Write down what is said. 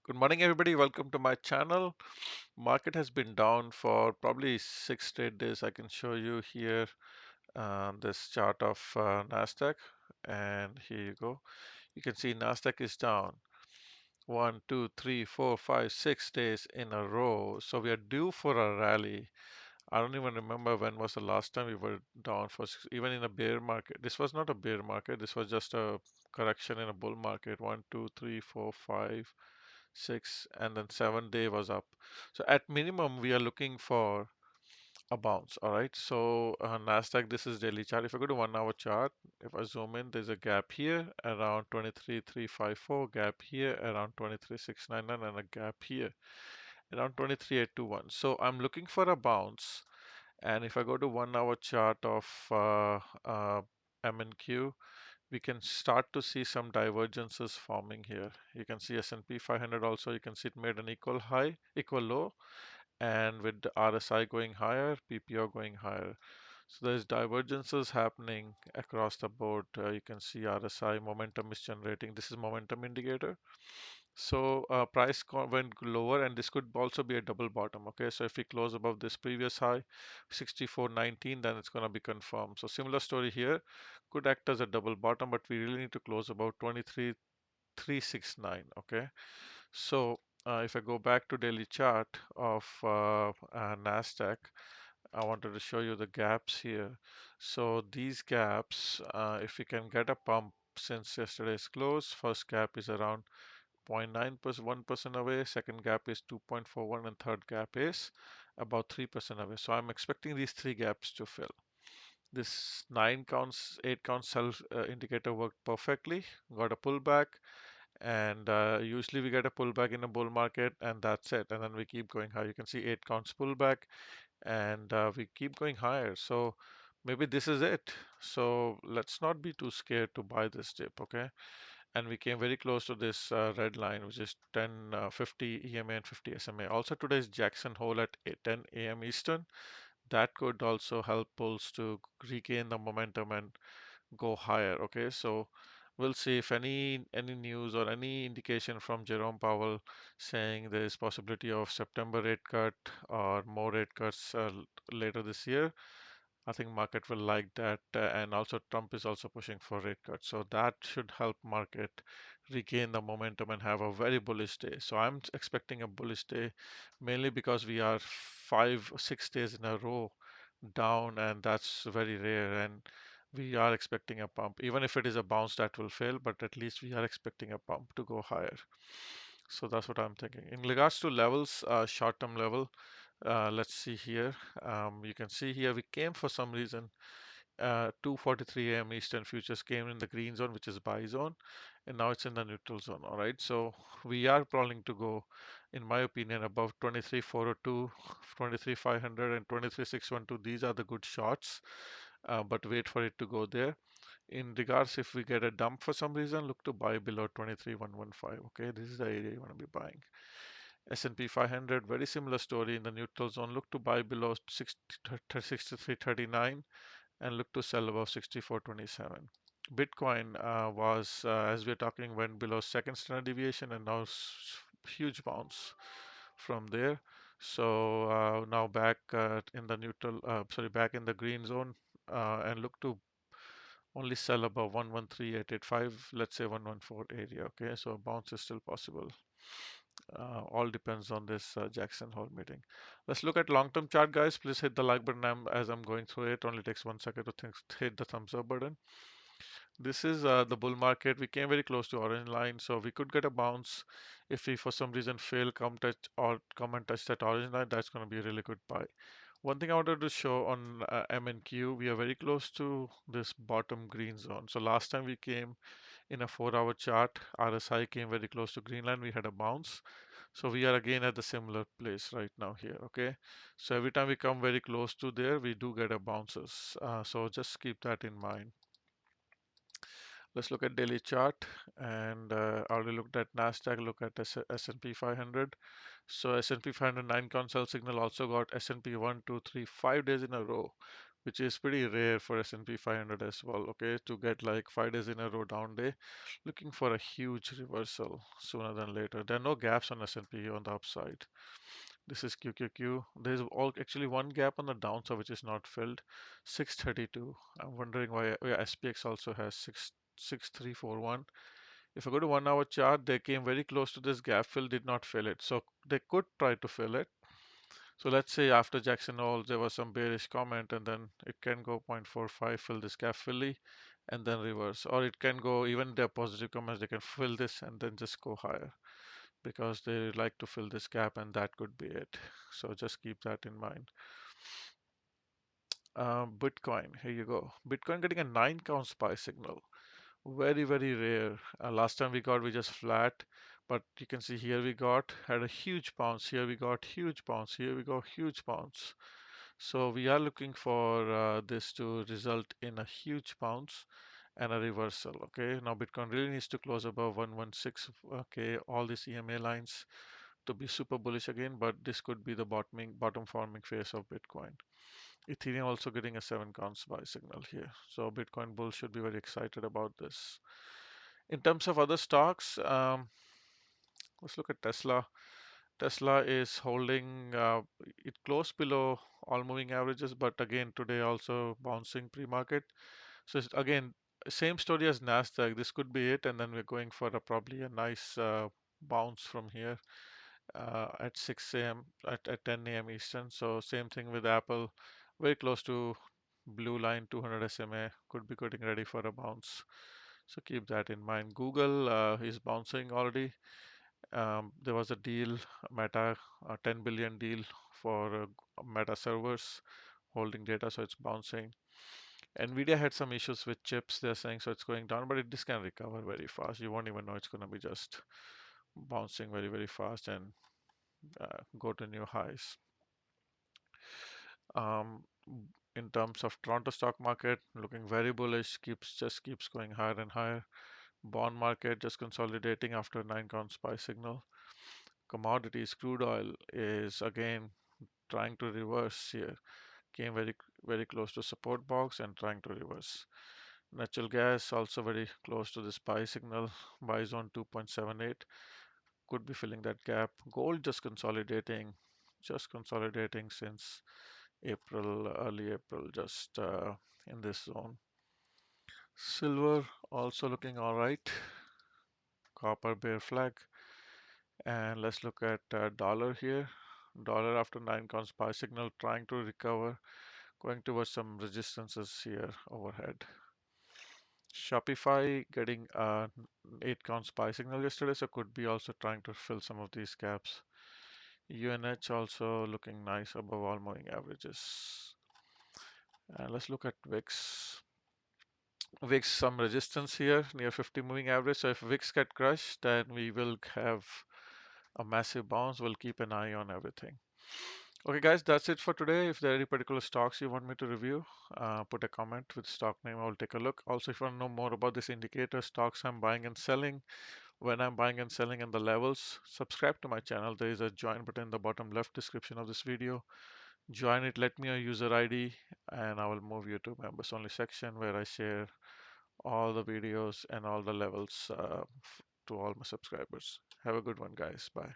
Good morning, everybody. Welcome to my channel. Market has been down for probably 6 straight days. I can show you here this chart of Nasdaq, and here you go. You can see Nasdaq is down 1, 2, 3, 4, 5, 6 days in a row. So we are due for a rally. I don't even remember when was the last time we were down for even in a bear market. This was not a bear market. This was just a correction in a bull market. 1, 2, 3, 4, 5, 6, and then 7 day was up. So at minimum we are looking for a bounce. All right, so Nasdaq, this is daily chart. If I go to 1 hour chart, if I zoom in, there's a gap here around 23,354, gap here around 23,699, and a gap here around 23,821. So I'm looking for a bounce, and if I go to 1 hour chart of MNQ, we can start to see some divergences forming here. You can see S&P 500 also, you can see it made an equal high, equal low, and with the RSI going higher, PPO going higher. So there's divergences happening across the board. You can see RSI momentum is generating. This is momentum indicator. So price went lower, and this could also be a double bottom. Okay, so if we close above this previous high, 64.19, then it's going to be confirmed. So similar story here, could act as a double bottom, but we really need to close about 23,369. Okay, so if I go back to daily chart of Nasdaq, I wanted to show you the gaps here. So these gaps, if we can get a pump since yesterday's close, first gap is around 0.9%, 1% away, second gap is 2.41, and third gap is about 3% away. So I'm expecting these three gaps to fill. This 9 counts, 8 counts sell indicator worked perfectly, got a pullback, and usually we get a pullback in a bull market, and that's it. And then we keep going high. You can see 8 counts pullback, and we keep going higher. So maybe this is it. So let's not be too scared to buy this dip, okay? And we came very close to this red line, which is 10:50 EMA and 50 SMA. Also today's Jackson hole at 10 a.m. Eastern. That could also help bulls to regain the momentum and go higher. Okay, so we'll see if any news or any indication from Jerome Powell saying there is possibility of September rate cut or more rate cuts later this year. I think market will like that, and also Trump is also pushing for rate cuts, so that should help market regain the momentum and have a very bullish day. So I'm expecting a bullish day, mainly because we are 5 6 days in a row down, and that's very rare. And we are expecting a pump, even if it is a bounce that will fail, but at least we are expecting a pump to go higher. So that's what I'm thinking. In regards to levels, short-term level, let's see here. You can see here we came for some reason 2:43 a.m. Eastern futures came in the green zone, which is buy zone, and now it's in the neutral zone. All right, so we are planning to go, in my opinion, above 23,402, 23,500, and 23,612. These are the good shots, but wait for it to go there. In regards, if we get a dump for some reason, look to buy below 23,115. Okay, this is the area you want to be buying. S&P 500, very similar story in the neutral zone. Look to buy below 63.39 and look to sell above 64.27. Bitcoin was, as we're talking, went below second standard deviation, and now huge bounce from there. So now back in the neutral, back in the green zone, and look to only sell above 113,885, let's say 114 area. Okay, so a bounce is still possible. All depends on this Jackson Hole meeting. Let's look at long-term chart, guys. Please hit the like button as I'm going through it. Only takes 1 second to hit the thumbs up button. This is the bull market. We came very close to orange line, so we could get a bounce. If we for some reason fail, come and touch that orange line, that's going to be a really good buy. One thing I wanted to show on MNQ, we are very close to this bottom green zone. So last time we came in a 4 hour chart, RSI came very close to green line. We had a bounce. So we are again at the similar place right now here. Okay. So every time we come very close to there, we do get a bounces. So just keep that in mind. Let's look at daily chart, and already looked at Nasdaq. Look at S&P 500. So S&P 500 9 count sell signal also got S&P 1, 2, 3, 5 days in a row which is pretty rare for S&P 500 as well. Okay, to get like 5 days in a row down day, looking for a huge reversal sooner than later. There are no gaps on S&P on the upside. This is QQQ. There's all actually one gap on the downside which is not filled. 632. I'm wondering why SPX also has 6341. If I go to 1 hour chart, they came very close to this gap fill, did not fill it. So they could try to fill it. So let's say after Jackson Hole, there was some bearish comment and then it can go 0.45, fill this gap fully and then reverse. Or it can go, even their positive comments, they can fill this and then just go higher because they like to fill this gap and that could be it. So just keep that in mind. Bitcoin, here you go. Bitcoin getting a 9 count SPY signal. Very, very rare. Last time we just flat, but you can see here we had a huge bounce. Here we got huge bounce. Here we got huge bounce. So we are looking for this to result in a huge bounce and a reversal. Okay, now Bitcoin really needs to close above 116. Okay, all these EMA lines to be super bullish again, but this could be the bottom forming phase of Bitcoin. Ethereum also getting a 7 count SPY signal here. So Bitcoin bulls should be very excited about this. In terms of other stocks, let's look at Tesla. Tesla is holding, it closed below all moving averages, but again today also bouncing pre-market. So it's, again, same story as Nasdaq. This could be it, and then we're going for probably a nice bounce from here at 6 a.m. At 10 a.m. Eastern. So same thing with Apple, very close to blue line 200 SMA. Could be getting ready for a bounce. So keep that in mind. Google is bouncing already. There was a deal, Meta, a 10 billion deal for Meta servers holding data, so it's bouncing. Nvidia had some issues with chips, they're saying, so it's going down, but this can recover very fast. You won't even know it's going to be just bouncing very, very fast and go to new highs. Um, in terms of Toronto stock market, looking very bullish, just keeps going higher and higher. Bond market just consolidating after 9 count SPY signal. Commodities, crude oil is again trying to reverse here. Came very close to support box and trying to reverse. Natural gas also very close to the SPY signal. Buy zone 2.78. Could be filling that gap. Gold just consolidating since April, early April, just in this zone. Silver also looking all right. Copper bear flag. And let's look at dollar here. Dollar after 9 counts SPY signal trying to recover, going towards some resistances here overhead. Shopify getting 8 count SPY signal yesterday, so could be also trying to fill some of these gaps. UNH also looking nice above all moving averages. And let's look at VIX. VIX some resistance here near 50 moving average. So if VIX get crushed, then we will have a massive bounce. We'll keep an eye on everything. Okay, guys, that's it for today. If there are any particular stocks you want me to review, put a comment with stock name. I'll take a look. Also, if you want to know more about this indicator, stocks I'm buying and selling, when I'm buying and selling, and the levels, subscribe to my channel. There is a join button in the bottom left description of this video. Join it, let me your user ID, and I will move you to members only section where I share all the videos and all the levels to all my subscribers. Have a good one, guys. Bye.